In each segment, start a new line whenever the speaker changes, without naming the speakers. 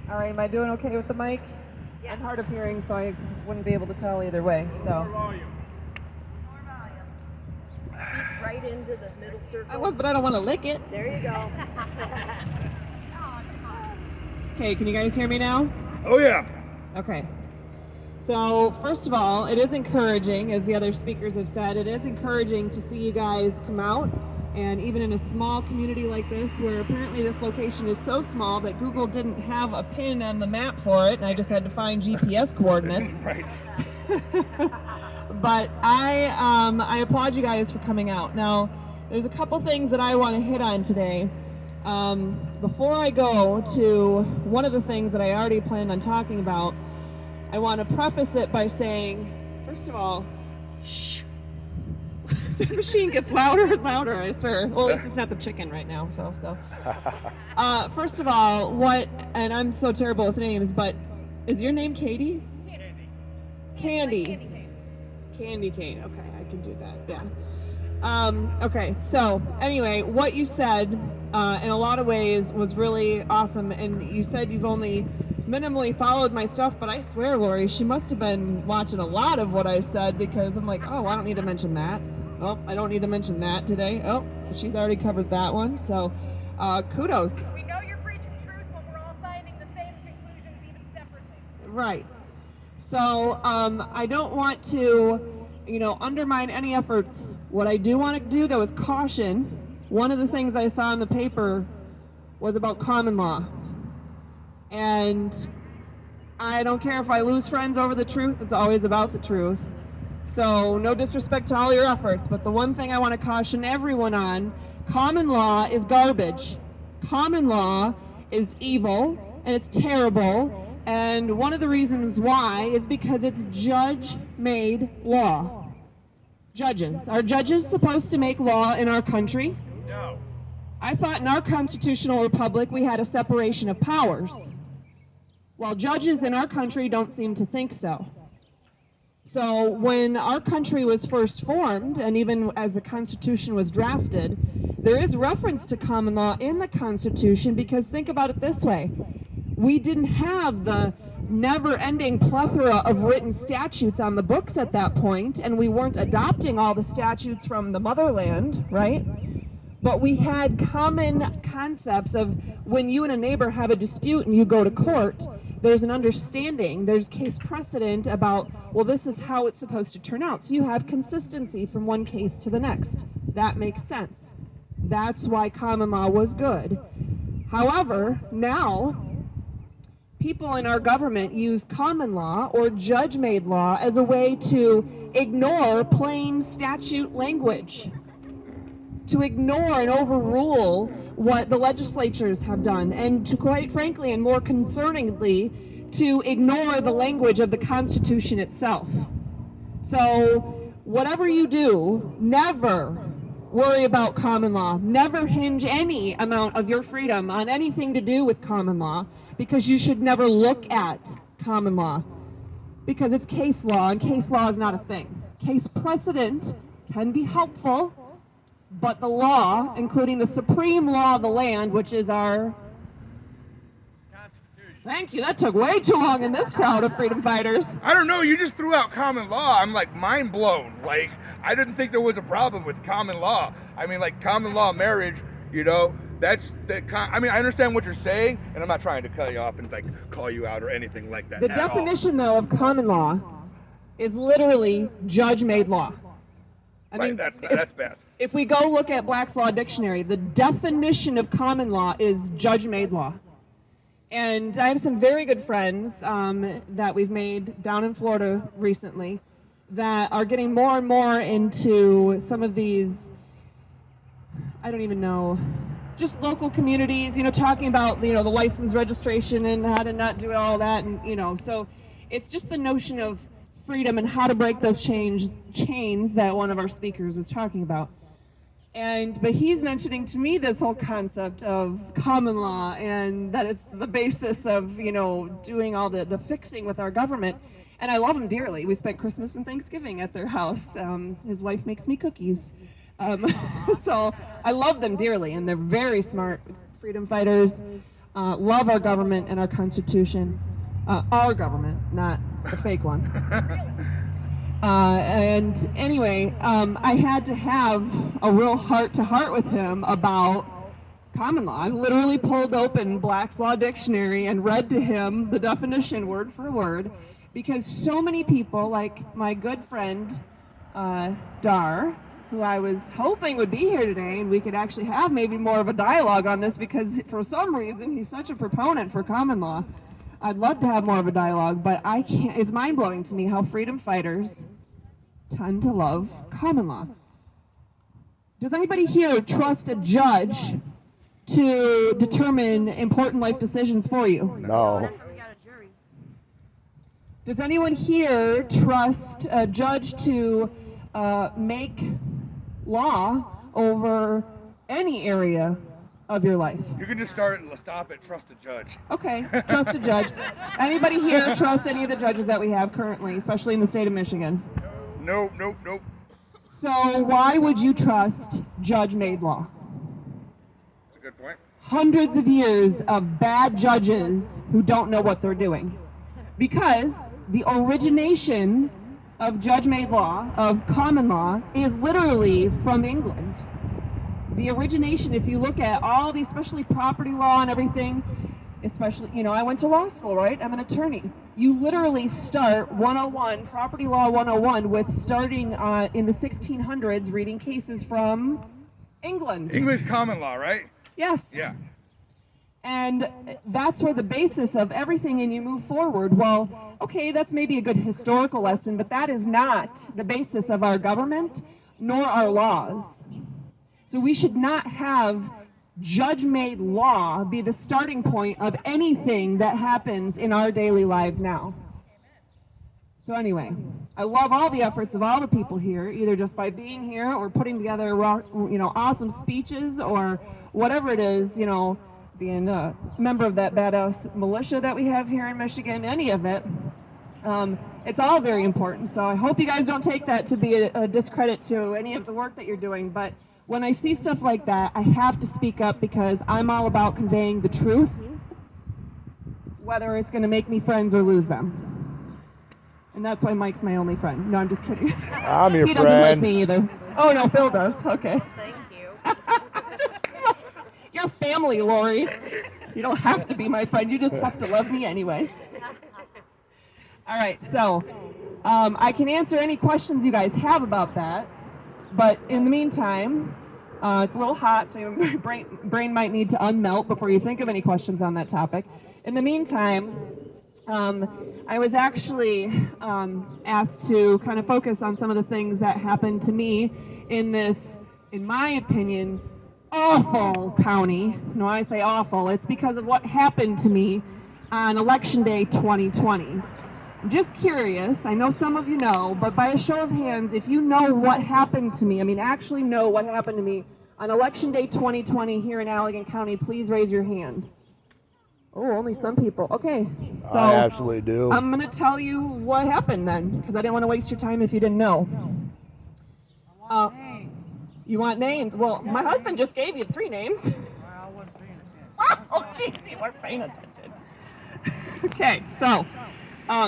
All right, am I doing okay with the mic?
Yes.
I'm hard of hearing, so I wouldn't be able to tell either way. So
More volume. Speak right into the middle circle.
I was, but I don't want to lick it.
There you go.
Okay, can you guys hear me now?
Oh yeah.
Okay. So first of all, it is encouraging, as the other speakers have said, it is encouraging to see you guys come out. And even in a small community like this, where apparently this location is so small that Google didn't have a pin on the map for it, and I just had to find GPS coordinates.
Right.
But I applaud you guys for coming out. Now, there's a couple things that I want to hit on today. Before I go to one of the things that I already planned on talking about, I want to preface it by saying, first of all, shh. The machine gets louder and louder, I swear. Well, at least it's not the chicken right now, Phil. So, first of all, and I'm so terrible with names, but is your name Katie? Candy. Candy Cane. Okay, I can do that. Yeah. Okay. So anyway, what you said in a lot of ways was really awesome, and you said you've only minimally followed my stuff, but I swear, Lori, she must have been watching a lot of what I said, because I'm like, oh, I don't need to mention that. Oh, I don't need to mention that today. Oh, she's already covered that one. So, kudos.
We know you're preaching truth when we're all finding the same conclusions, even separately.
Right. So, I don't want to, undermine any efforts. What I do want to do, though, is caution. One of the things I saw in the paper was about common law. And I don't care if I lose friends over the truth, it's always about the truth. So no disrespect to all your efforts, but the one thing I want to caution everyone on, common law is garbage. Common law is evil, and it's terrible, and one of the reasons why is because it's judge-made law. Judges. Are judges supposed to make law in our country?
No.
I thought in our constitutional republic we had a separation of powers. Well, judges in our country don't seem to think so. So when our country was first formed, and even as the Constitution was drafted, there is reference to common law in the Constitution, because think about it this way. We didn't have the never-ending plethora of written statutes on the books at that point, and we weren't adopting all the statutes from the motherland, right? But we had common concepts of when you and a neighbor have a dispute and you go to court, there's an understanding, there's case precedent about, well, this is how it's supposed to turn out. So you have consistency from one case to the next. That makes sense. That's why common law was good. However, now, people in our government use common law or judge-made law as a way to ignore plain statute language, to ignore and overrule what the legislatures have done, and to, quite frankly and more concerningly, to ignore the language of the Constitution itself. So whatever you do, never worry about common law. Never hinge any amount of your freedom on anything to do with common law, because you should never look at common law, because it's case law, and case law is not a thing. Case precedent can be helpful, but the law, including the supreme law of the land, which is our
Constitution.
Thank you. That took way too long in this crowd of freedom fighters.
I don't know, you just threw out common law. I'm like mind blown. Like, I didn't think there was a problem with common law. I mean, like common law marriage, that's the I understand what you're saying, and I'm not trying to cut you off and like call you out or anything like that.
The definition, though, of common law is literally judge-made law. I
Right,
mean,
that's bad.
If we go look at Black's Law Dictionary, the definition of common law is judge-made law. And I have some very good friends that we've made down in Florida recently that are getting more and more into some of these, I don't even know, just local communities, talking about, the license registration and how to not do all that. And, so it's just the notion of freedom and how to break those chains that one of our speakers was talking about. But he's mentioning to me this whole concept of common law, and that it's the basis of, doing all the fixing with our government. And I love him dearly. We spent Christmas and Thanksgiving at their house. His wife makes me cookies. So I love them dearly, and they're very smart freedom fighters. love our government and our Constitution. Our government, not the fake one. And anyway, I had to have a real heart-to-heart with him about common law. I literally pulled open Black's Law Dictionary and read to him the definition word for word, because so many people, like my good friend Dar, who I was hoping would be here today and we could actually have maybe more of a dialogue on this, because for some reason he's such a proponent for common law. I'd love to have more of a dialogue, but I can't. It's mind-blowing to me how freedom fighters tend to love common law. Does anybody here trust a judge to determine important life decisions for you?
No.
Does anyone here trust a judge to make law over any area of your life?
You can just stop at trust a judge.
Okay, trust a judge. Anybody here trust any of the judges that we have currently, especially in the state of Michigan?
Nope.
So why would you trust judge-made law?
That's a good point.
Hundreds of years of bad judges who don't know what they're doing. Because the origination of judge-made law, of common law, is literally from England. The origination, if you look at all the, especially property law and everything, especially, I went to law school, right? I'm an attorney. You literally start 101, property law 101, with starting in the 1600s, reading cases from England.
English common law, right?
Yes.
Yeah.
And that's where the basis of everything, and you move forward. Well, okay, that's maybe a good historical lesson, but that is not the basis of our government, nor our laws. So we should not have judge-made law be the starting point of anything that happens in our daily lives now. So anyway, I love all the efforts of all the people here, either just by being here or putting together, awesome speeches or whatever it is, being a member of that badass militia that we have here in Michigan, any of it. It's all very important. So I hope you guys don't take that to be a discredit to any of the work that you're doing. But when I see stuff like that, I have to speak up, because I'm all about conveying the truth, whether it's going to make me friends or lose them. And that's why Mike's my only friend. No, I'm just kidding.
I'm your
He
friend.
doesn't like me either. Oh, no, Phil does. Okay.
Thank you.
You're family, Lori. You don't have to be my friend. You just have to love me anyway. All right, so I can answer any questions you guys have about that. But in the meantime, it's a little hot, so your brain might need to unmelt before you think of any questions on that topic. In the meantime, I was actually asked to kind of focus on some of the things that happened to me in this, in my opinion, awful county. No, I say awful, it's because of what happened to me on Election Day 2020. I'm just curious, I know some of you know, but by a show of hands, if you know what happened to me, actually know what happened to me on Election Day 2020 here in Allegan County, please raise your hand. Oh, only some people. Okay, so
I absolutely do.
I'm going to tell you what happened then, because I didn't want to waste your time if you didn't know. You want names? Well, my husband just gave you 3 names.
Well, I wasn't paying attention.
Oh, jeez, you weren't paying attention. Okay, so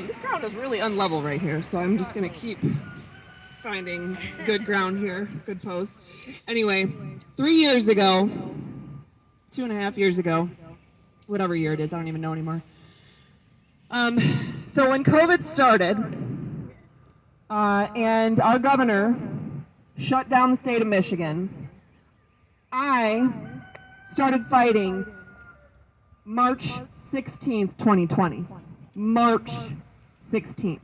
this ground is really unlevel right here, so I'm just going to keep finding good ground here, good pose. Anyway, 3 years ago, 2.5 years ago, whatever year it is, I don't even know anymore. So when COVID started, and our governor shut down the state of Michigan, I started fighting March 16th, 2020. March 16th.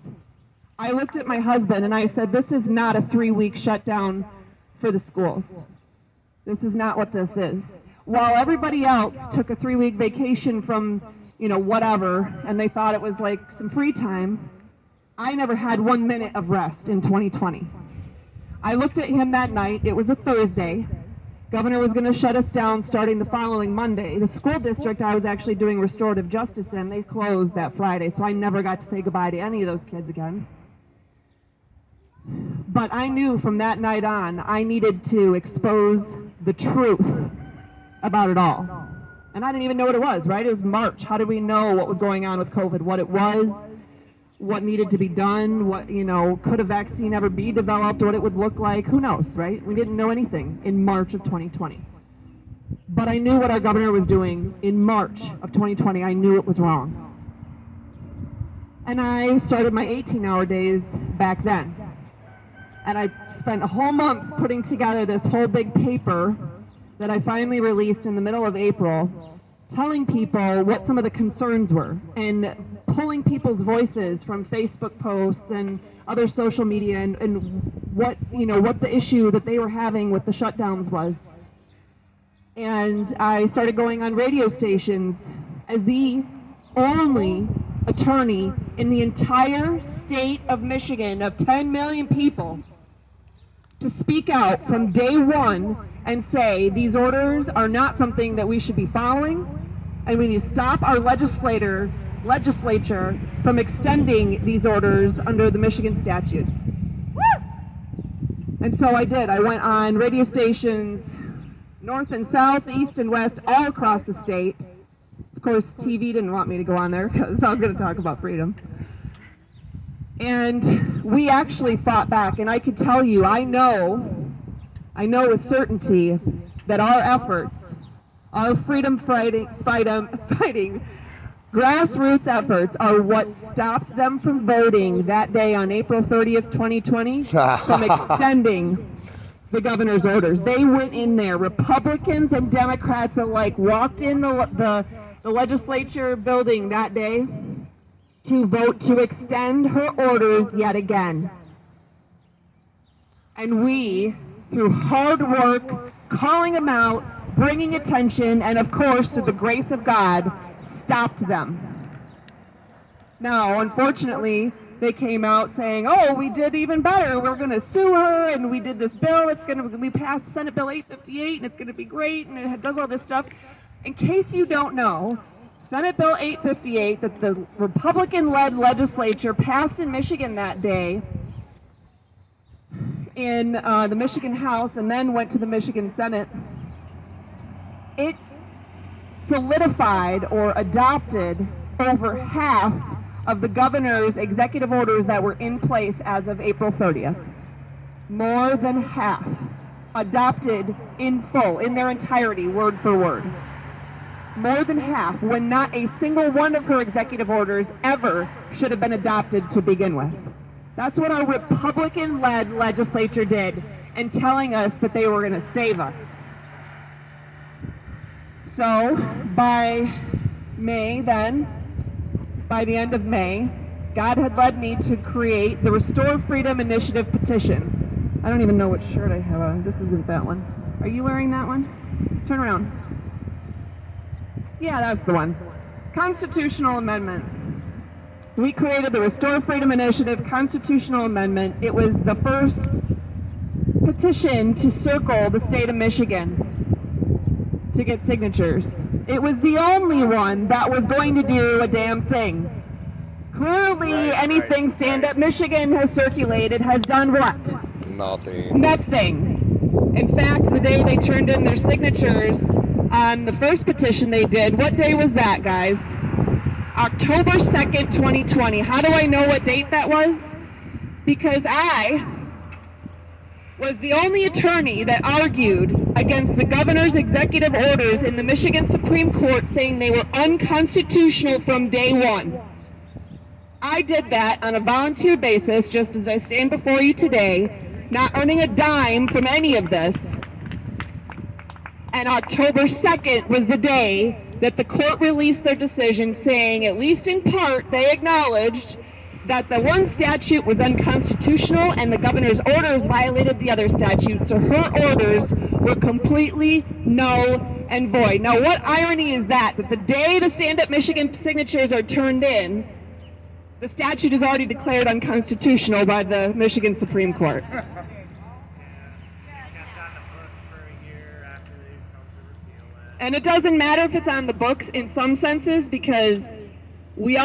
I looked at my husband and I said, this is not a 3-week shutdown for the schools. This is not what this is. While everybody else took a 3-week vacation from, whatever, and they thought it was like some free time, I never had 1 minute of rest in 2020. I looked at him that night. It was a Thursday. Governor was going to shut us down starting the following Monday. The school district I was actually doing restorative justice in, they closed that Friday, so I never got to say goodbye to any of those kids again. But I knew from that night on, I needed to expose the truth about it all. And I didn't even know what it was, right? It was March. How did we know what was going on with COVID, what it was, what needed to be done, what, could a vaccine ever be developed, what it would look like? Who knows, right? We didn't know anything in March of 2020. But I knew what our governor was doing in March of 2020. I knew it was wrong. And I started my 18-hour days back then. And I spent a whole month putting together this whole big paper that I finally released in the middle of April, telling people what some of the concerns were and pulling people's voices from Facebook posts and other social media and what the issue that they were having with the shutdowns was. And I started going on radio stations as the only attorney in the entire state of Michigan of 10 million people to speak out from day one and say these orders are not something that we should be following, and we need to stop our legislature from extending these orders under the Michigan statutes. And so I did. I went on radio stations north and south, east and west, all across the state. Of course, TV didn't want me to go on there because I was going to talk about freedom. And we actually fought back, and I could tell you, I know with certainty that our efforts, our freedom fighting, grassroots efforts are what stopped them from voting that day on April 30th, 2020, from extending the governor's orders. They went in there, Republicans and Democrats alike walked in the legislature building that day to vote to extend her orders yet again. And we, through hard work, calling them out, bringing attention, and of course, through the grace of God, stopped them. Now, unfortunately, they came out saying, oh, we did even better. We're going to sue her, and we did this bill. We passed Senate Bill 858, and it's going to be great, and it does all this stuff. In case you don't know, Senate Bill 858 that the Republican-led legislature passed in Michigan that day in the Michigan House and then went to the Michigan Senate, it solidified or adopted over half of the governor's executive orders that were in place as of April 30th. More than half adopted in full, in their entirety, word for word. More than half, when not a single one of her executive orders ever should have been adopted to begin with. That's what our Republican-led legislature did, and telling us that they were going to save us. So, by the end of May, God had led me to create the Restore Freedom Initiative petition. I don't even know which shirt I have on. This isn't that one. Are you wearing that one? Turn around. Yeah, that's the one. Constitutional amendment. We created the Restore Freedom Initiative Constitutional Amendment. It was the first petition to circle the state of Michigan to get signatures. It was the only one that was going to do a damn thing. Clearly, anything Stand Up Michigan has circulated has done what?
Nothing.
Nothing. In fact, the day they turned in their signatures on the first petition they did, what day was that, guys? October 2nd, 2020. How do I know what date that was? Because I was the only attorney that argued against the governor's executive orders in the Michigan Supreme Court saying they were unconstitutional from day one. I did that on a volunteer basis, just as I stand before you today, not earning a dime from any of this. And October 2nd was the day that the court released their decision saying, at least in part, they acknowledged that the one statute was unconstitutional and the governor's orders violated the other statute, so her orders were completely null and void. Now, what irony is that the day the Stand Up Michigan signatures are turned in, the statute is already declared unconstitutional by the Michigan Supreme Court. And it doesn't matter if it's on the books in some senses, because we all